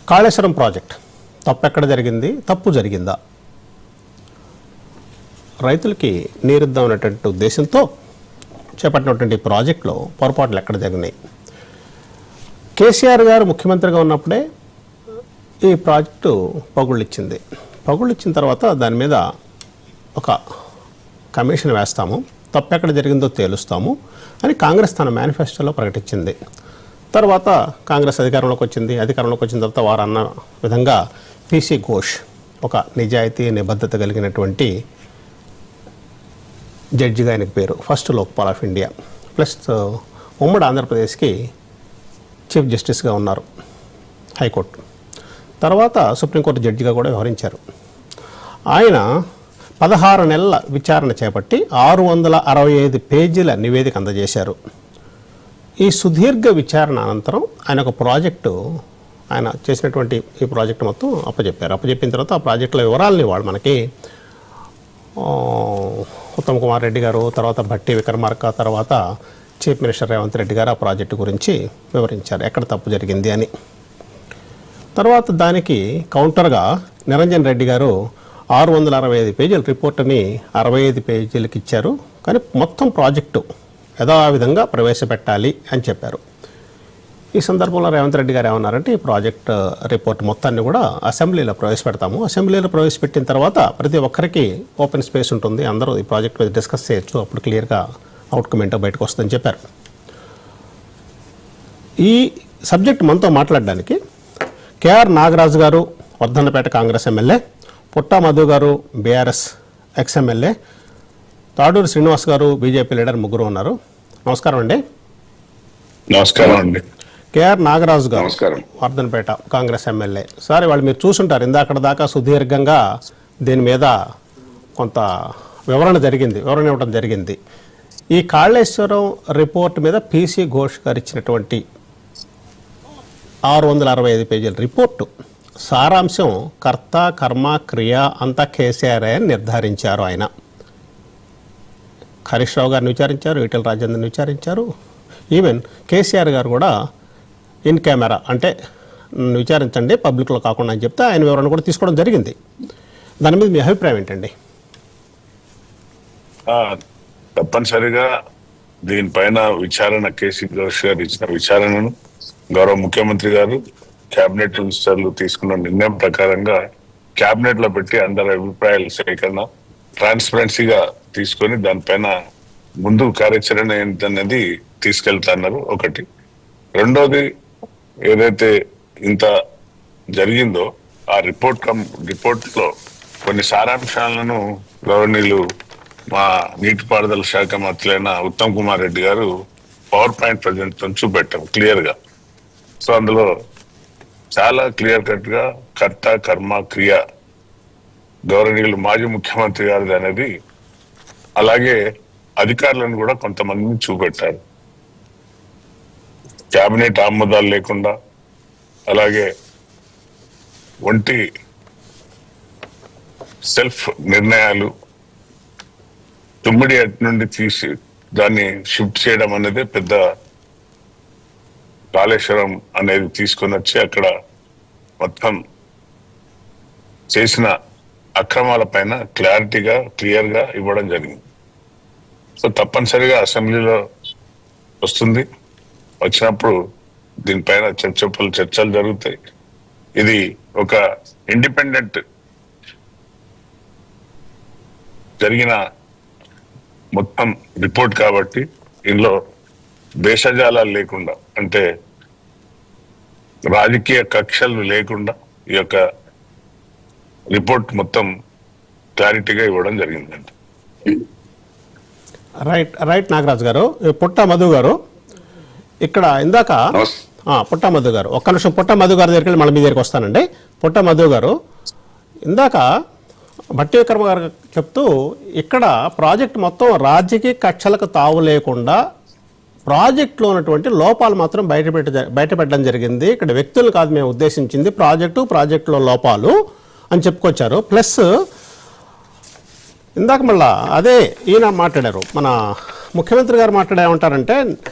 Kaleshwaram project తప్పెక్కడ జరిగింది, తప్పు జరిగిందా? రైతులకి నీరిద్దాం అనేటువంటి ఉద్దేశంతో చేపట్టినటువంటి ప్రాజెక్టులో పొరపాట్లు ఎక్కడ జరిగినాయి? కేసీఆర్ గారు ముఖ్యమంత్రిగా ఉన్నప్పుడే ఈ ప్రాజెక్టు పగుళ్ళిచ్చింది. పగుళ్ళిచ్చిన తర్వాత దాని మీద ఒక కమిషన్ వేస్తాము, తప్పెక్కడ జరిగిందో తేలుస్తాము అని కాంగ్రెస్ తన మేనిఫెస్టోలో ప్రకటించింది. తర్వాత కాంగ్రెస్ అధికారంలోకి వచ్చింది. అధికారంలోకి వచ్చిన తర్వాత వారు అన్న విధంగా పీసీ ఘోష్ ఒక నిజాయితీ నిబద్ధత కలిగినటువంటి జడ్జిగా ఆయనకు పేరు, first Lokpal of India, plus ఉమ్మడి ఆంధ్రప్రదేశ్కి చీఫ్ జస్టిస్గా ఉన్నారు హైకోర్టు. తర్వాత సుప్రీంకోర్టు జడ్జిగా కూడా వ్యవహరించారు. ఆయన 16 నెలల విచారణ చేపట్టి 665 పేజీల నివేదిక అందజేశారు. ఈ సుదీర్ఘ విచారణ అనంతరం ఆయన ఒక ప్రాజెక్టు, ఆయన చేసినటువంటి ఈ ప్రాజెక్టు మొత్తం అప్పచెప్పారు. అప్పచెప్పిన తర్వాత ఆ ప్రాజెక్టుల వివరాలని వాళ్ళు మనకి ఉత్తమ్ కుమార్ రెడ్డి గారు, తర్వాత భట్టి విక్రమార్క, తర్వాత చీఫ్ మినిస్టర్ రేవంత్ రెడ్డి గారు ఆ ప్రాజెక్టు గురించి వివరించారు, ఎక్కడ తప్పు జరిగింది అని. తర్వాత దానికి కౌంటర్గా నిరంజన్ రెడ్డి గారు 665 పేజీల రిపోర్టుని 65 పేజీలకు ఇచ్చారు. కానీ మొత్తం ప్రాజెక్టు యథావిధంగా ప్రవేశపెట్టాలి అని చెప్పారు. ఈ సందర్భంలో రేవంత్ రెడ్డి గారు ఏమన్నారంటే, ఈ ప్రాజెక్ట్ రిపోర్ట్ మొత్తాన్ని కూడా అసెంబ్లీలో ప్రవేశపెడతాము. అసెంబ్లీలో ప్రవేశపెట్టిన తర్వాత ప్రతి ఒక్కరికి ఓపెన్ స్పేస్ ఉంటుంది, అందరూ ఈ ప్రాజెక్ట్ మీద డిస్కస్ చేయొచ్చు, అప్పుడు క్లియర్గా అవుట్కమ్ ఏంటో బయటకు వస్తుందని చెప్పారు. ఈ సబ్జెక్ట్ మనతో మాట్లాడడానికి కేఆర్ నాగరాజు గారు, వర్ధన్నపేట కాంగ్రెస్ ఎమ్మెల్యే, పుట్టా మధు గారు, బీఆర్ఎస్ ఎక్స్ఎమ్మెల్యే, తాడూరు శ్రీనివాస్ గారు, బీజేపీ లీడర్, ముగ్గురు ఉన్నారు. నమస్కారం అండి. నమస్కారం అండి. కేఆర్ నాగరాజు గారు, వర్ధన్నపేట కాంగ్రెస్ ఎమ్మెల్యే. సార్, వాళ్ళు మీరు చూసుంటారు, ఇందాక దాకా సుదీర్ఘంగా దీని మీద కొంత వివరణ ఇవ్వడం జరిగింది. ఈ కాళేశ్వరం రిపోర్ట్ మీద పీసీ ఘోష్ గారు ఇచ్చినటువంటి 665 పేజీల రిపోర్టు సారాంశం కర్త కర్మ క్రియ అంతా కేసీఆర్ అని నిర్ధారించారు. ఆయన హరీష్ రావు గారిని విచారించారు, ఈటెల రాజేందర్ని విచారించారు, ఈవెన్ కేసీఆర్ గారు కూడా ఇన్ కెమెరా, అంటే నన్ను విచారించండి పబ్లిక్లో కాకుండా అని చెప్తే ఆయన వివరణ కూడా తీసుకోవడం జరిగింది. దాని మీద మీ అభిప్రాయం ఏంటండి? తప్పనిసరిగా దీనిపైన విచారణ, కేసీ ఘోష్ గారు ఇచ్చిన విచారణను గౌరవ ముఖ్యమంత్రి గారు, కేబినెట్ మినిస్టర్లు తీసుకున్న నిర్ణయం ప్రకారంగా కేబినెట్ లో పెట్టి అందరి అభిప్రాయాల సేకరణ ట్రాన్స్పరెన్సీగా తీసుకొని దానిపైన ముందు కార్యాచరణ ఏంటనేది తీసుకెళ్తున్నారు. ఒకటి. రెండోది, ఏదైతే ఇంత జరిగిందో ఆ రిపోర్ట్ లో కొన్ని సారాంశాలను గవర్నీయులు మా నీటిపారుదల శాఖ మంత్రులైన ఉత్తమ్ కుమార్ రెడ్డి గారు పవర్ పాయింట్ ప్రజెంటేషన్ చూపెట్టారు క్లియర్ గా. సో అందులో చాలా క్లియర్ కట్ గా కర్త కర్మ క్రియ గౌరవనీయులు మాజీ ముఖ్యమంత్రి గారిది అనేది, అలాగే అధికారులను కూడా కొంతమందిని చూపెట్టారు. కేబినెట్ ఆమోదాలు లేకుండా, అలాగే ఒంటి సెల్ఫ్ నిర్ణయాలు, తుమ్మిడి అటు నుండి తీసి దాన్ని షిఫ్ట్ చేయడం అనేది పెద్ద కాళేశ్వరం అనేది తీసుకొని వచ్చి అక్కడ మొత్తం చేసిన అక్రమాల పైన క్లారిటీగా క్లియర్ గా ఇవ్వడం జరిగింది. సో తప్పనిసరిగా అసెంబ్లీలో వస్తుంది, వచ్చినప్పుడు దీనిపైన చర్చలు జరుగుతాయి. ఇది ఒక ఇండిపెండెంట్ జరిగిన మొత్తం రిపోర్ట్ కాబట్టి ఇందులో దేశజాలాలు లేకుండా, అంటే రాజకీయ కక్షలు లేకుండా ఈ యొక్క రిపోర్ట్ మొత్తం క్లారిటీగా ఇవ్వడం జరిగిందండి. రైట్ నాగరాజు గారు. పుట్టా మధు గారు, ఇక్కడ ఇందాక పుట్టా మధు గారు, ఒక్క నిమిషం పుట్టా మధు గారి దగ్గరికి మళ్ళీ మీ దగ్గరికి వస్తానండి. పుట్టా మధు గారు, ఇందాక భట్టి విక్రమ గారు చెప్తూ ఇక్కడ ప్రాజెక్ట్ మొత్తం రాజకీయ కక్షలకు తావు లేకుండా ప్రాజెక్టులో ఉన్నటువంటి లోపాలు మాత్రం బయటపెట్టడం జరిగింది. ఇక్కడ వ్యక్తులు కాదు మేము ఉద్దేశించింది, ప్రాజెక్టులో లోపాలు అని చెప్పుకొచ్చారు. ప్లస్ ఇందాక మళ్ళా అదే ఈయన మాట్లాడారు, మన ముఖ్యమంత్రి గారు మాట్లాడేమంటారంటే